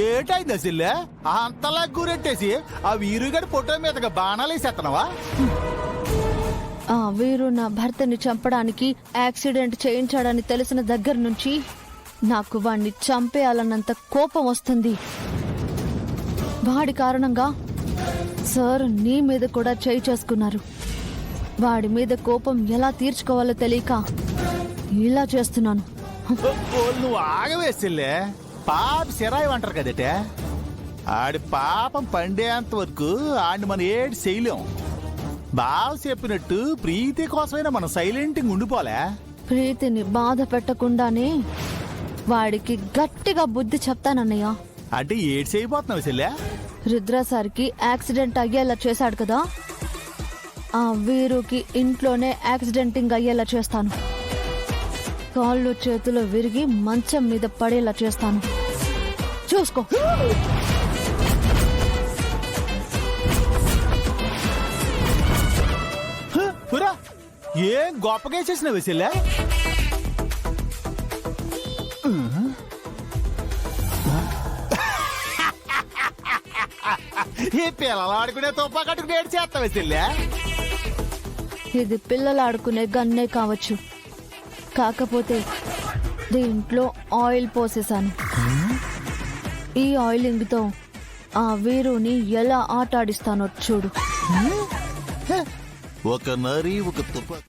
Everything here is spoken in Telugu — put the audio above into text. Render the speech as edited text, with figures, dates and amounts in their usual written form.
ఏటైంది అసలు అంతలా గురెట్టేసి ఆ వీరుగడి ఫోటో మీదగా బాణాలు వేసేస్తున్నావా? ఆ వీరు నా భర్తని చంపడానికి యాక్సిడెంట్ చేయించాడని తెలిసిన దగ్గర నుంచి నాకు వాణ్ణి చంపేయాలన్నంత కోపం వస్తుంది. వాడి కారణంగా సార్ నీ మీద కూడా చేయి చేసుకున్నారు. వాడి మీద కోపం ఎలా తీర్చుకోవాలో తెలియక ఇలా చేస్తున్నాను. నువ్వు ఆగవేసిల్లే పాప సిరాయి అంటారు కదటే. ఆడి పాపం పండేంత వరకు ఆడిని మనం ఏడు చేయలేం. బావ చెప్పినట్టు ప్రీతి కోసమైనా మనం సైలెంట్గా ఉండిపోలే. ప్రీతిని బాధ పెట్టకుండానే వాడికి గట్టిగా బుద్ధి చెప్తానన్నయ్య. అంటే ఏడు చేయబోతున్నావు చెల్లె? రుద్ర సార్కి యాక్సిడెంట్ అయ్యేలా చేశాడు కదా, ఆ వీరుకి ఇంట్లోనే యాక్సిడెంటింగ్ అయ్యేలా చేస్తాను. కాళ్ళు చేతులు విరిగి మంచం మీద పడేలా చేస్తాను. చూసుకో. పురా ఏం గొప్పగా చేసినావు చెల్లె? ఈ పిల్లలు ఆడుకునే తుప్పా కట్టుకుని ఏడు చేస్తావే చెల్లె? ఇది పిల్లలు ఆడుకునే గన్నే కావచ్చు, కాకపోతే దీంట్లో ఆయిల్ పోసేశాను. ఈ ఆయిలింగ్ తో ఆ వీరుని ఎలా ఆటాడిస్తానో చూడు. ఒక నరి ఒక తుప్ప